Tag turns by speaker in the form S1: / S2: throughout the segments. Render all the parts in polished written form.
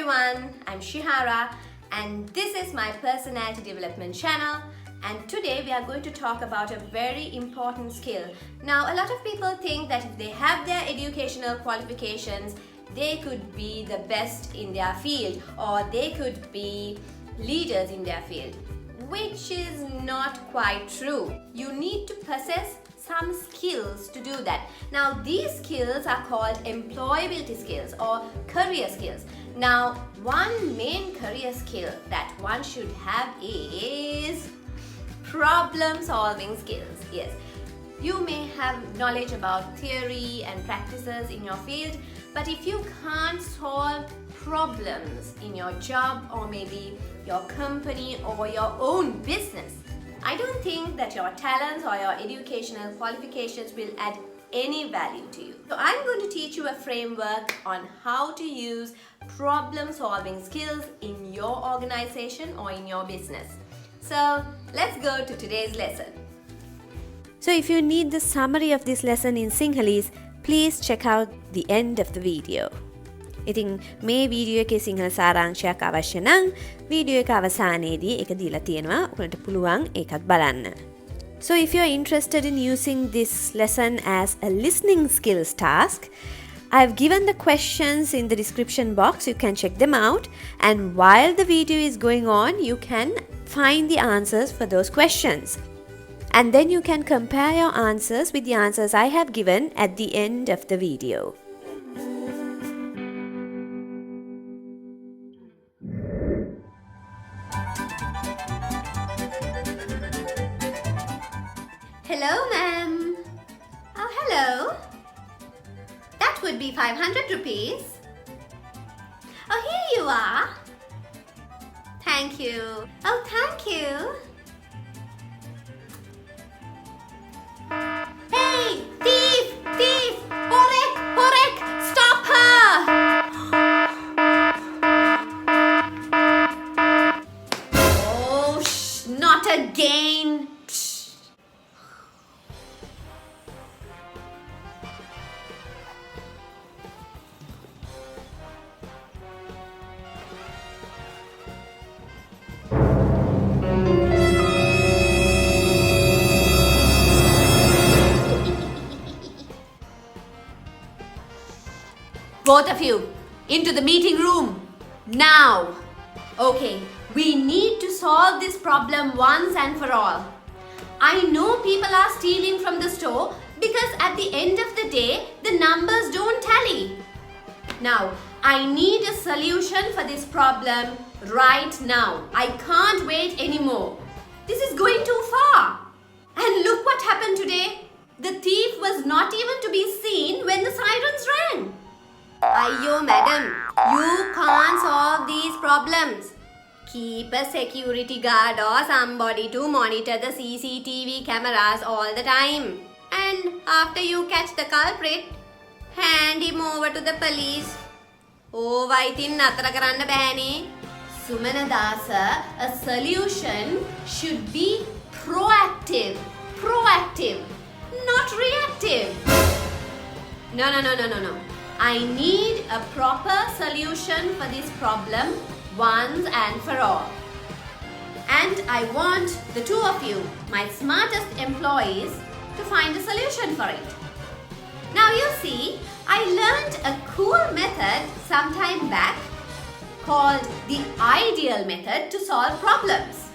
S1: everyone, I'm Shihara and this is my personality development channel, and today we are going to talk about a very important skill. Now, a lot of people think that if they have their educational qualifications, they could be the best in their field or they could be leaders in their field, which is not quite true. You need to possess some skills to do that. Now, these skills are called employability skills or career skills. Now, one main career skill that one should have is problem solving skills. Yes, you may have knowledge about theory and practices in your field, but if you can't solve problems in your job or maybe your company or your own business, I don't think that your talents or your educational qualifications will add any value to you. So I'm going to teach you a framework on how to use problem solving skills in your organization or in your business. So let's go to today's lesson.
S2: So if you need the summary of this lesson in Sinhalese, please check out the end of the video. ඉතින් මේ video එකේ සිංහල සාරාංශයක් අවශ්‍ය නම් video එක අවසානයේදී ඒක දීලා තියෙනවා. ඔයාලට පුළුවන් ඒකත් බලන්න. So if you're interested in using this lesson as a listening skills task, I've given the questions in the description box. You can check them out, and while the video is going on, you can find the answers for those questions. And then you can compare your answers with the answers I have given at the end of the video.
S1: Hello, ma'am. Oh, hello. That would be 500 rupees. Oh, here you are. Thank you. Oh, thank you. Hey, thief! Thief! Horek! Horek! Stop her! Oh, not again. Both of you, into the meeting room, now. Okay, we need to solve this problem once and for all. I know people are stealing from the store because at the end of the day, the numbers don't tally. Now, I need a solution for this problem right now. I can't wait anymore. This is going too far. And look what happened today. The thief was not even to be seen when the sirens rang. Ayyo, madam, you can't solve these problems. Keep a security guard or somebody to monitor the CCTV cameras all the time. And after you catch the culprit, hand him over to the police. Oh, waitin natara karanna bahane. Sumana Dasa, a solution should be proactive. Proactive, not reactive. No. I need a proper solution for this problem once and for all. And I want the two of you, my smartest employees, to find a solution for it. Now you see, I learned a cool method some time back called the ideal method to solve problems.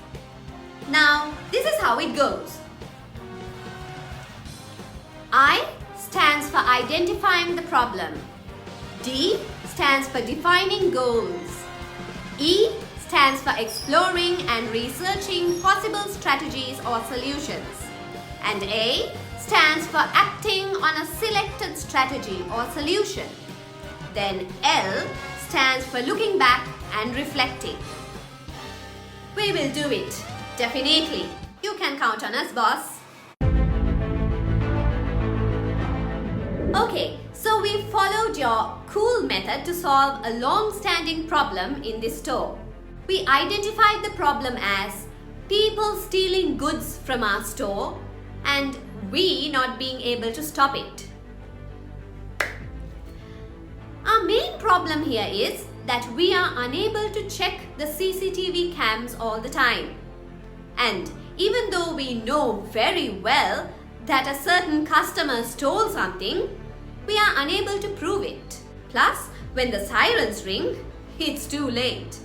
S1: Now, this is how it goes. I stands for identifying the problem. D stands for defining goals. E stands for exploring and researching possible strategies or solutions. And A stands for acting on a selected strategy or solution. Then L stands for looking back and reflecting. We will do it, definitely. You can count on us, boss. Okay, so we followed your cool method to solve a long-standing problem in this store. We identified the problem as people stealing goods from our store and we not being able to stop it. Our main problem here is that we are unable to check the CCTV cams all the time. And even though we know very well that a certain customer stole something, we are unable to prove it. Plus, when the sirens ring, it's too late.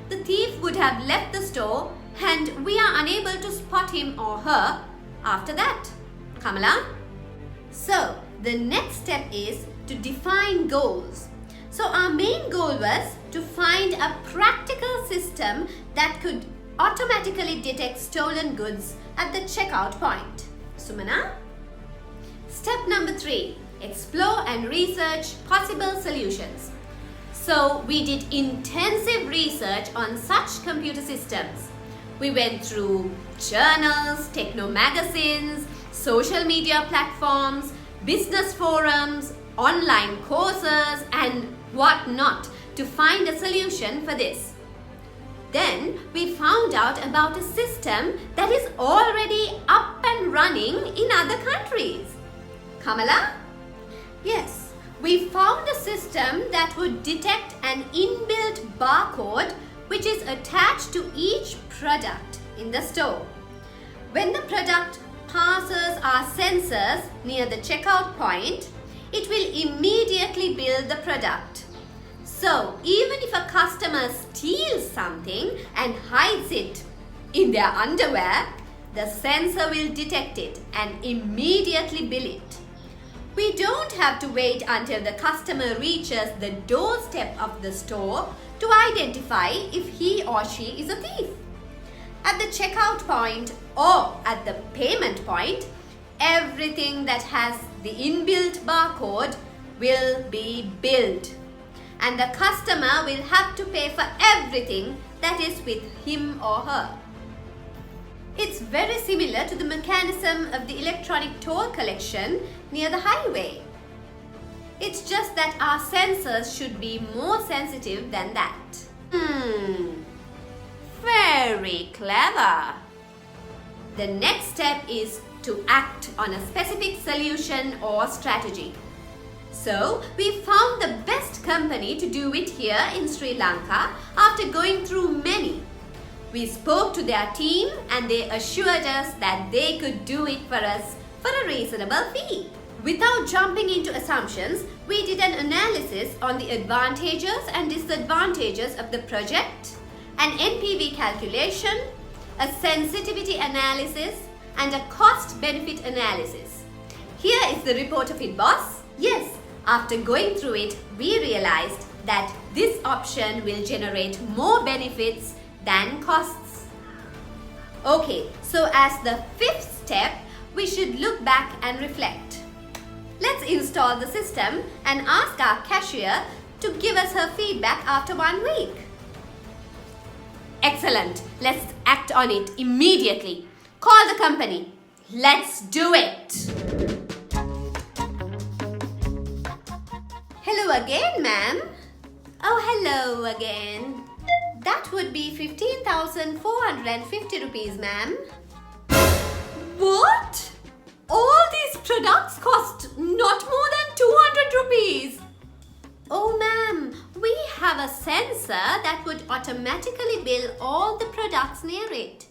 S1: The thief would have left the store and we are unable to spot him or her after that. Kamala? So, the next step is to define goals. So, our main goal was to find a practical system that could automatically detect stolen goods at the checkout point. Sumana? Step number 3. Explore and research possible solutions. So, we did intensive research on such computer systems. We went through journals, techno magazines, social media platforms, business forums, online courses, and whatnot to find a solution for this. Then we found out about a system that is already up and running in other countries. Kamala? Yes, we found a system that would detect an inbuilt barcode which is attached to each product in the store. When the product passes our sensors near the checkout point, it will immediately bill the product. So, even if a customer steals something and hides it in their underwear, the sensor will detect it and immediately bill it. We don't have to wait until the customer reaches the doorstep of the store to identify if he or she is a thief. At the checkout point or at the payment point, everything that has the inbuilt barcode will be billed, and the customer will have to pay for everything that is with him or her. It's very similar to the mechanism of the electronic toll collection near the highway. It's just that our sensors should be more sensitive than that. Very clever. The next step is to act on a specific solution or strategy. So, we found the best company to do it here in Sri Lanka after going through many. We spoke to their team and they assured us that they could do it for us for a reasonable fee. Without jumping into assumptions, we did an analysis on the advantages and disadvantages of the project, an NPV calculation, a sensitivity analysis, and a cost-benefit analysis. Here is the report of it, boss. Yes, after going through it, we realized that this option will generate more benefits than costs. Okay, so as the 5th step, we should look back and reflect. Let's install the system and ask our cashier to give us her feedback after 1 week. Excellent. Let's act on it immediately. Call the company. Let's do it. Hello again, ma'am. Oh, hello again. That would be 15,450 rupees, ma'am. What? All these products cost not more than 200 rupees. Oh, ma'am, we have a sensor that would automatically bill all the products near it.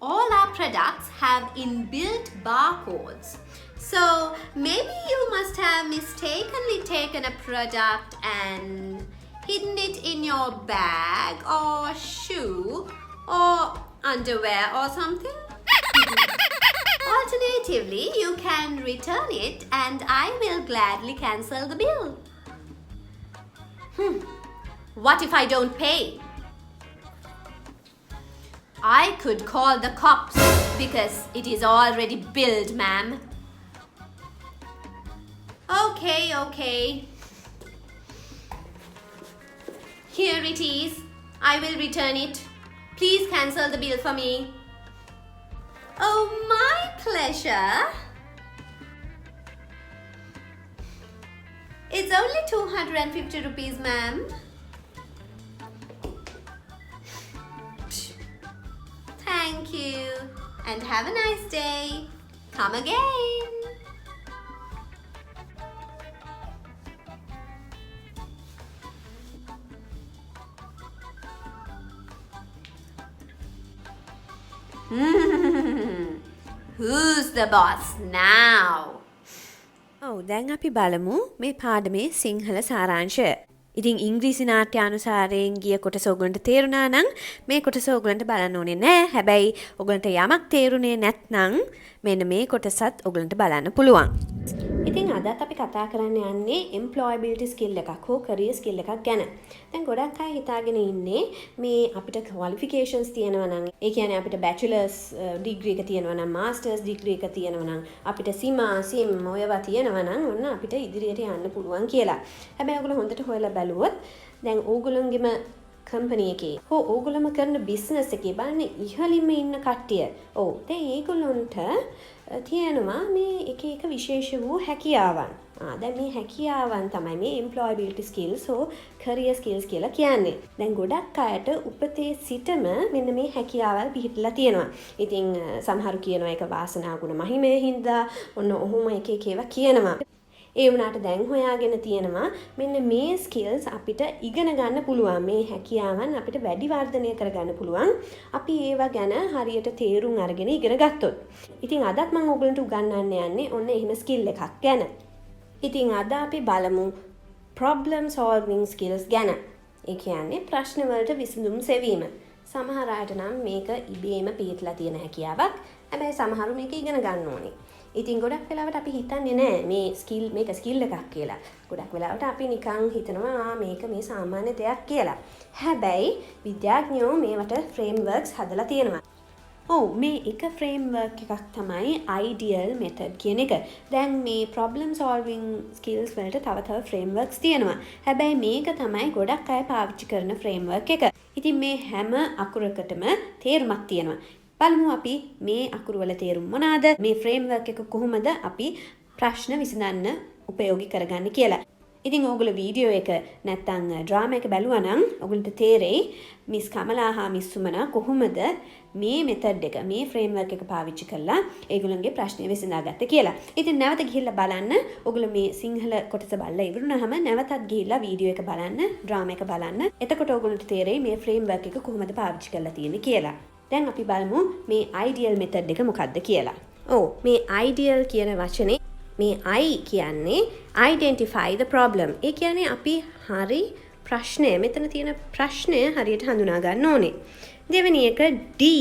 S1: All our products have inbuilt barcodes. So maybe you must have mistakenly taken a product and hidden it in your bag or shoe or underwear or something. Alternatively, you can return it and I will gladly cancel the bill. What if I don't pay? I could call the cops because it is already billed, ma'am. Okay. Here it is. I will return it. Please cancel the bill for me. Oh, my pleasure. It's only 250 rupees, ma'am. Thank you. And have a nice day. Come again. Who's the boss now?
S2: ඔව් දැන් අපි බලමු මේ පාඩමේ සිංහල සාරාංශය. ඉතින් ඉංග්‍රීසි නාට්‍ය අනුසාරයෙන් ගිය කොටස ඔයගලන්ට තේරුණා නම් මේ කොටස ඔයගලන්ට බලන්න ඕනේ නෑ. හැබැයි ඔයගලන්ට යමක් තේරුනේ නැත්නම් මෙන්න මේ කොටසත් ඔයගලන්ට බලන්න පුළුවන්. ඉතින් අදත් අපි කතා කරන්න යන්නේ employability skill එකක් හෝ career skill එකක් ගැන. දැන් ගොඩක් අය හිතාගෙන ඉන්නේ මේ අපිට qualifications තියෙනවා නම් ඒ කියන්නේ අපිට bachelor's degree එක තියෙනවා නම් master's degree එක තියෙනවා නම් අපිට sim ඔයවා තියෙනවා නම් ඔන්න අපිට ඉදිරියට යන්න පුළුවන් කියලා. හැබැයි ඔයගොල්ලෝ හොඳට හොයලා බැලුවොත් දැන් ඕගොල්ලන්ගෙම කම්පැනි එකේ හෝ ඕගොල්ලෝම කරන බිස්නස් එකේ බලන්න ඉහළින්ම ඉන්න කට්ටිය. ඔව් දැන් ඒගොල්ලොන්ට තියෙනවා මේ එක විශේෂ වූ හැකියාවන්. දැන් මේ හැකියාවන් තමයි මේ employability skills හෝ career skills කියලා කියන්නේ. දැන් ගොඩක් අයට උපතේ සිටම මෙන්න මේ හැකියාවල් පිහිටලා තියෙනවා. ඉතින් සමහරු කියනවා ඒක වාසනා ගුණ මහිමේ හින්දා ඔන්න ඔහොම එක ඒවා කියනවා. ඒ වුණාට දැන් හොයාගෙන තියෙනවා මෙන්න මේ ස්කිල්ස් අපිට ඉගෙන ගන්න පුළුවන්. මේ හැකියාවන් අපිට වැඩි වර්ධනය කරගන්න පුළුවන්. අපි ඒවා ගැන හරියට තේරුම් අරගෙන ඉගෙන ගත්තොත්. ඉතින් අදත් මම ඔයගලන්ට උගන්වන්න යන්නේ ඔන්න එහෙම ස්කිල් එකක් ගැන. ඉතින් අද අපි බලමු problem solving skills ගැන. ඒ කියන්නේ ප්‍රශ්න වලට විසඳුම් සෙවීම. සමහර අයට නම් මේක ඉබේම පිළිట్లా තියෙන හැකියාවක්. හැබැයි සමහරු මේක ඉගෙන ගන්න ඕනේ. ඉතින් ගොඩක් වෙලාවට අපි හිතන්නේ නෑ මේක ස්කිල් එකක් කියලා. ගොඩක් වෙලාවට අපි නිකන් හිතනවා මේක මේ සාමාන්‍ය දෙයක් කියලා. හැබැයි විද්‍යාඥයෝ මේවට ෆ්‍රේම්වර්ක්ස් හදලා තියෙනවා. ඔව් මේ එක ෆ්‍රේම්වර්ක් එකක් තමයි ideal method කියන එක. දැන් මේ problem solving skills වලට තව ෆ්‍රේම්වර්ක්ස් තියෙනවා. හැබැයි මේක තමයි ගොඩක් අය පාවිච්චි කරන ෆ්‍රේම්වර්ක් එක. ඉතින් මේ හැම අකුරකටම තේරුමක් තියෙනවා. බලමු අපි මේ අකුරු වල තේරුම මොනවාද? මේ ෆ්‍රේම්වර්ක් එක කොහොමද අපි ප්‍රශ්න විසඳන්න උපයෝගී කරගන්නේ කියලා. ඉතින් ඕගොල්ලෝ වීඩියෝ එක නැත්තම් ඩ්‍රාමා එක බැලුවා නම් ඔයගොල්ලන්ට තේරෙයි මිස් කමලා හා මිස් සුමනා කොහොමද මේ මෙතඩ් එක මේ ෆ්‍රේම්වර්ක් එක පාවිච්චි කරලා ඒගොල්ලන්ගේ ප්‍රශ්නේ විසඳාගත්තේ කියලා. ඉතින් නැවත ගිහිල්ලා බලන්න. ඔයගොල්ලෝ මේ සිංහල කොටස බලලා ඉවරුනහම නැවතත් ගිහිල්ලා වීඩියෝ එක බලන්න, ඩ්‍රාමා එක බලන්න. එතකොට ඔයගොල්ලන්ට තේරෙයි මේ ෆ්‍රේම්වර්ක් එක කොහොමද පාවිච්චි කරලා තියෙන්නේ කියලා. දැන් අපි බලමු මේ ideal method එක මොකක්ද කියලා. ඔව් මේ ideal කියන වචනේ මේ I කියන්නේ identify the problem. ඒ කියන්නේ අපි හරි ප්‍රශ්නය මෙතන තියෙන ප්‍රශ්නය හරියට හඳුනා ගන්න ඕනේ. දෙවෙනි එක D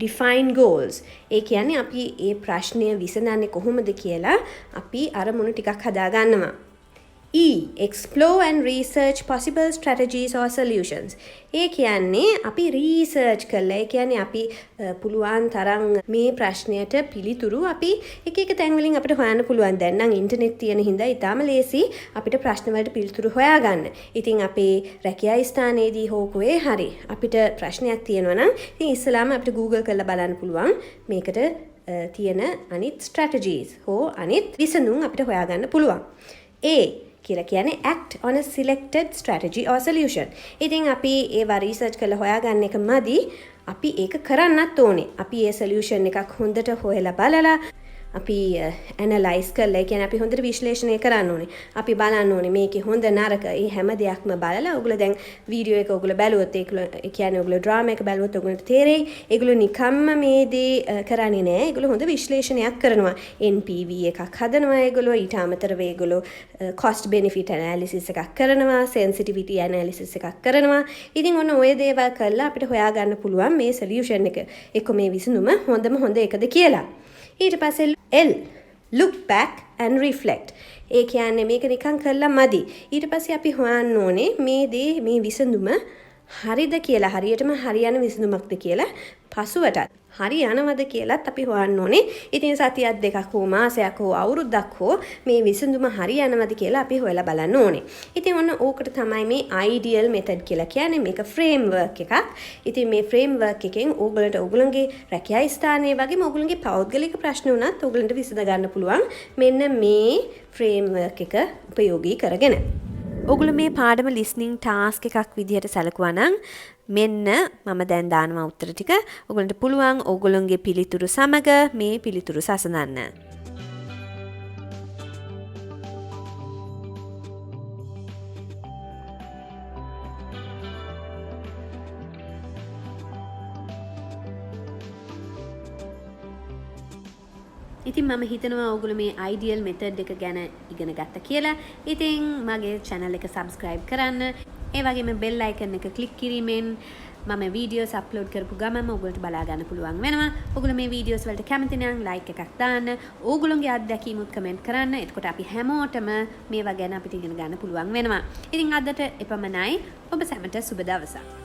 S2: define goals. ඒ කියන්නේ අපි මේ ප්‍රශ්නය විසඳන්නේ කොහොමද කියලා අපි අරමුණු ටිකක් හදා ගන්නවා. E explore and research possible strategies or solutions. ඒ කියන්නේ අපි රීසර්ච් කරලා ඒ කියන්නේ අපි පුළුවන් තරම් මේ ප්‍රශ්නයට පිළිතුරු අපි එක තැන් වලින් අපිට හොයන්න පුළුවන්. දැන් නම් ඉන්ටර්නෙට් තියෙන හින්දා ඊටාම ලේසි අපිට ප්‍රශ්න වලට පිළිතුරු හොයාගන්න. ඉතින් අපේ රැකියා ස්ථානයේදී හෝ කොහේ හරි අපිට ප්‍රශ්නයක් තියෙනවා නම් ඉතින් ඉස්සලාම අපිට Google කරලා බලන්න පුළුවන් මේකට තියෙන අනිත් strategies හෝ අනිත් විසඳුම් අපිට හොයාගන්න පුළුවන්. කියලා කියන්නේ act on a selected strategy or solution. ඉතින් අපි ඒවා රිසර්ච් කරලා හොයාගන්න එක මදි. අපි ඒක කරන්නත් ඕනේ. අපි ඒ solution එකක් හොඳට හොයලා බලලා අපි ඇනලයිස් කරලා ඒ කියන්නේ අපි හොඳට විශ්ලේෂණය කරන්න ඕනේ. අපි බලන්න ඕනේ මේකේ හොඳ නරක ඒ හැම දෙයක්ම බලලා ඔයගොල්ලෝ දැන් වීඩියෝ එක ඔයගොල්ලෝ බැලුවොත් ඒ කියන්නේ ඔයගොල්ලෝ ඩ්‍රාමා එක බැලුවොත් ඔයගොල්ලන්ට තේරෙයි. ඒගොල්ලෝ නිකම්ම මේ දේ කරන්නේ නැහැ. ඒගොල්ලෝ හොඳ විශ්ලේෂණයක් කරනවා. NPV එකක් හදනවා ඒගොල්ලෝ. ඊට අමතරව ඒගොල්ලෝ cost benefit analysis එකක් කරනවා. sensitivity analysis එකක් කරනවා. ඉතින් ඔන්න ඔය දේවල් කරලා අපිට හොයාගන්න පුළුවන් මේ solution එක. එක්ක මේ විසඳුම හොඳ එකද කියලා. ඊට පස්සේ L look back and reflect. ඒ කියන්නේ මේක නිකන් කරලා මදි. ඊට පස්සේ අපි හොයන්න ඕනේ මේ විසඳුම හරිද කියලා, හරියටම හරියන විසඳුමක්ද කියලා පසුවටත් හරි යනවද කියලාත් අපි හොයන්න ඕනේ. ඉතින් සතියක් දෙකක් හෝ මාසයක් හෝ අවුරුද්දක් හෝ මේ විසඳුම හරි යනවද කියලා අපි හොයලා බලන්න ඕනේ. ඉතින් ඔන්න ඕකට තමයි මේ ideal method කියලා කියන්නේ. මේක framework එකක්. ඉතින් මේ framework එකෙන් ඕගොල්ලන්ගේ රැකියා ස්ථානයේ වගේම ඕගොල්ලන්ගේ පෞද්ගලික ප්‍රශ්න උනත් ඕගොල්ලන්ට විසඳ ගන්න පුළුවන්. මෙන්න මේ framework එක උපයෝගී කරගෙන. ඔගොල්ලෝ මේ පාඩම listening task එකක් විදිහට සැලකුවා නම් මෙන්න මම දැන් දානවා උත්තර ටික. ඔයගොල්ලන්ට පුළුවන් ඔයගොල්ලන්ගේ පිළිතුරු සමග මේ පිළිතුරු සසඳන්න. ඉතින් මම හිතනවා ඔයගොල්ලෝ මේ ideal method එක ගැන ඉගෙන ගත්ත කියලා. ඉතින් මගේ channel එක subscribe කරන්න. ඒ වගේම bell icon එක click කිරීමෙන් මම videos upload කරපු ගමන්ම ඔයගොල්ලන්ට බලා ගන්න පුළුවන් වෙනවා. ඔයගොල්ලෝ මේ videos වලට කැමති නම් like එකක් දාන්න. ඕගොල්ලෝගේ අත්දැකීමුත් comment කරන්න. එතකොට අපි හැමෝටම මේවා ගැන අපිට ඉගෙන ගන්න පුළුවන් වෙනවා. ඉතින් අදට එපමණයි. ඔබ සැමට සුබ දවසක්.